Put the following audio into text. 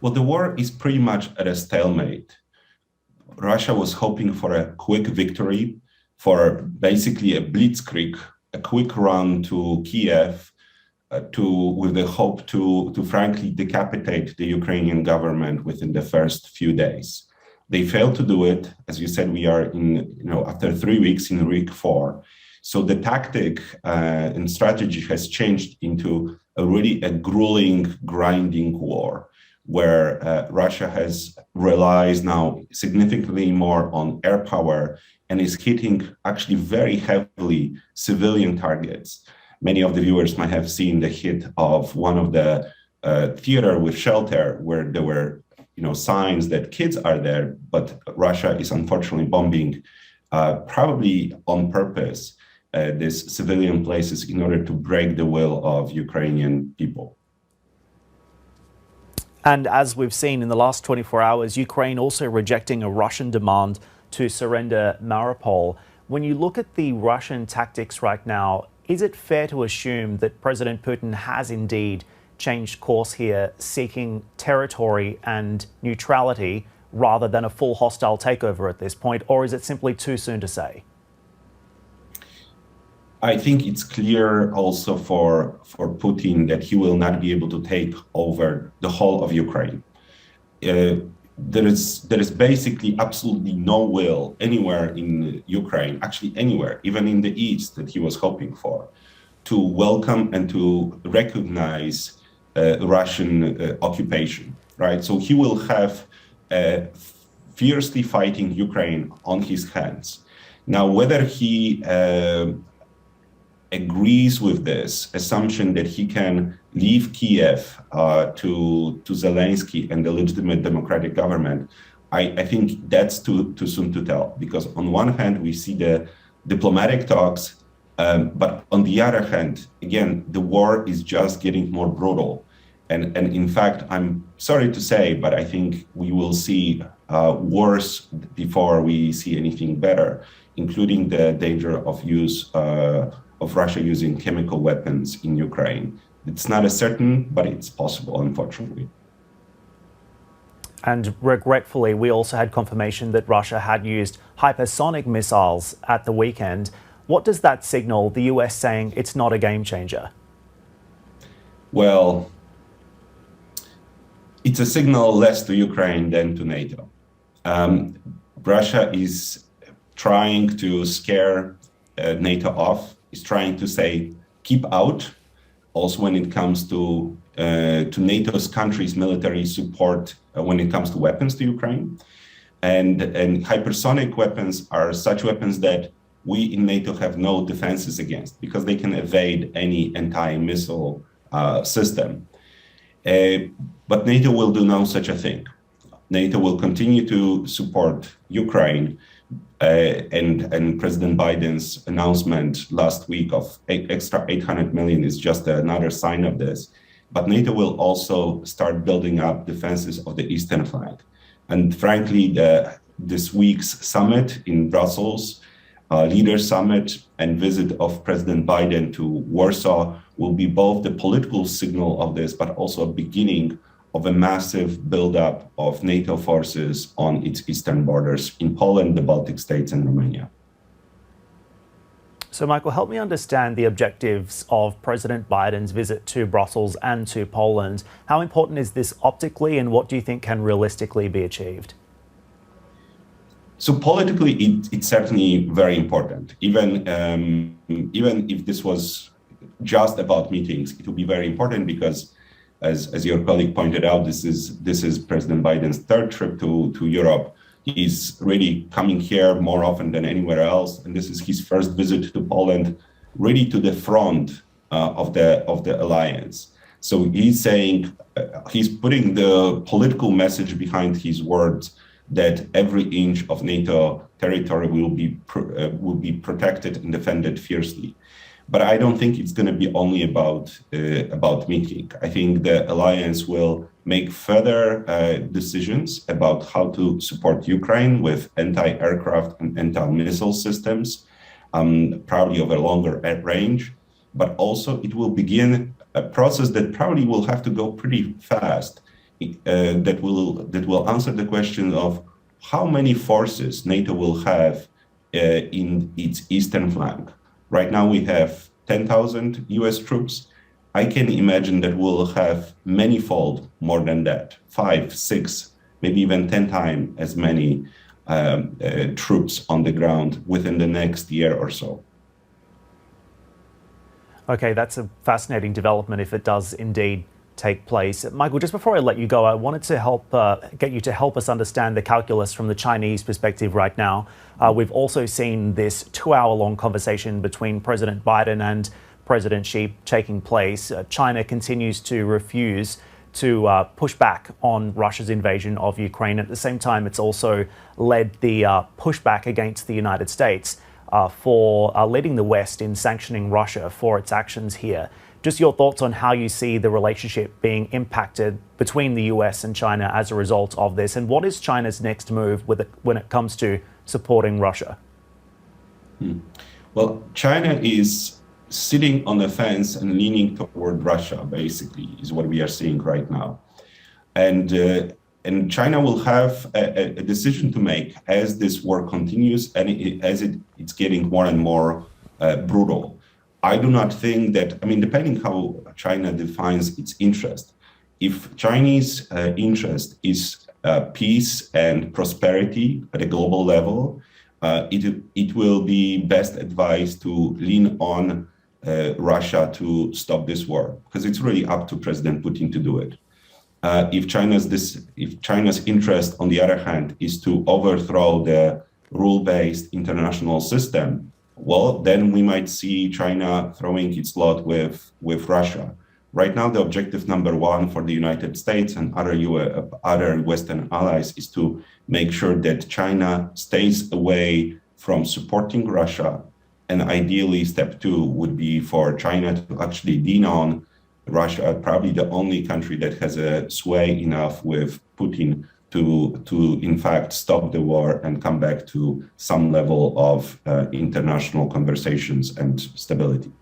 Well, the war is pretty much at a stalemate. Russia was hoping for a quick victory, for basically a blitzkrieg, a quick run to Kiev, with the hope to frankly decapitate the Ukrainian government within the first few days. They failed to do it. As you said, we are after 3 weeks in week 4. So the tactic and strategy has changed into a grueling, grinding war, where Russia has relies now significantly more on air power and is hitting actually very heavily civilian targets. Many of the viewers might have seen the hit of one of the theater with shelter, where there were signs that kids are there, but Russia is unfortunately bombing, probably on purpose, these civilian places in order to break the will of Ukrainian people. And as we've seen in the last 24 hours, Ukraine also rejecting a Russian demand to surrender Mariupol. When you look at the Russian tactics right now, is it fair to assume that President Putin has indeed changed course here, seeking territory and neutrality rather than a full hostile takeover at this point, or is it simply too soon to say? I think it's clear also for Putin that he will not be able to take over the whole of Ukraine. There is basically absolutely no will anywhere in Ukraine, actually anywhere, even in the east that he was hoping for, to welcome and to recognize Russian occupation, right? So he will have fiercely fighting Ukraine on his hands. Now, whether he agrees with this assumption that he can leave Kiev to Zelensky and the legitimate democratic government, I think that's too soon to tell. Because on one hand, we see the diplomatic talks, but on the other hand, again, the war is just getting more brutal. And in fact, I'm sorry to say, but I think we will see worse before we see anything better, including the danger of Russia using chemical weapons in Ukraine. It's not as certain, but it's possible, unfortunately. And regretfully, we also had confirmation that Russia had used hypersonic missiles at the weekend. What does that signal, the US saying it's not a game changer? Well, it's a signal less to Ukraine than to NATO. Russia is trying to scare NATO off, is trying to say, keep out. Also, when it comes to NATO's countries' military support, when it comes to weapons to Ukraine. And hypersonic weapons are such weapons that we in NATO have no defenses against, because they can evade any anti-missile system. But NATO will do no such a thing. NATO will continue to support Ukraine, and President Biden's announcement last week of extra 800 million is just another sign of this. But NATO will also start building up defenses of the eastern flank. And frankly, this week's summit in Brussels, leaders summit and visit of President Biden to Warsaw will be both the political signal of this, but also a beginning of a massive buildup of NATO forces on its eastern borders in Poland, the Baltic states, and Romania. So, Michael, help me understand the objectives of President Biden's visit to Brussels and to Poland. How important is this optically, and what do you think can realistically be achieved? So politically, it's certainly very important. Even if this was just about meetings, it would be very important because, as your colleague pointed out, this is President Biden's third trip to Europe. He's really coming here more often than anywhere else, and this is his first visit to Poland, really to the front of the alliance. So he's saying he's putting the political message behind his words that every inch of NATO territory will be protected and defended fiercely. But I don't think it's going to be only about meeting. I think the alliance will make further decisions about how to support Ukraine with anti-aircraft and anti-missile systems, probably over longer range. But also it will begin a process that probably will have to go pretty fast that will answer the question of how many forces NATO will have in its eastern flank. Right now we have 10,000 US troops. I can imagine that we'll have many-fold more than that, 5, 6, maybe even 10 times as many troops on the ground within the next year or so. Okay, that's a fascinating development if it does indeed take place. Michael, just before I let you go, I wanted to get you to help us understand the calculus from the Chinese perspective right now. We've also seen this 2-hour-long conversation between President Biden and President Xi taking place. China continues to refuse to push back on Russia's invasion of Ukraine. At the same time, it's also led the pushback against the United States for leading the West in sanctioning Russia for its actions here. Just your thoughts on how you see the relationship being impacted between the US and China as a result of this, and what is China's next move when it comes to supporting Russia? Well, China is sitting on the fence and leaning toward Russia, basically, is what we are seeing right now. And China will have a decision to make as this war continues and as it's getting more and more brutal. I do not think that, depending how China defines its interest, if Chinese interest is peace and prosperity at a global level, it will be best advised to lean on Russia to stop this war, because it's really up to President Putin to do it. If China's interest, on the other hand, is to overthrow the rule-based international system, well, then we might see China throwing its lot with Russia. Right now, the objective number one for the United States and other Western allies is to make sure that China stays away from supporting Russia. And ideally, step two would be for China to actually lean on Russia, probably the only country that has a sway enough with Putin to in fact stop the war and come back to some level of international conversations and stability.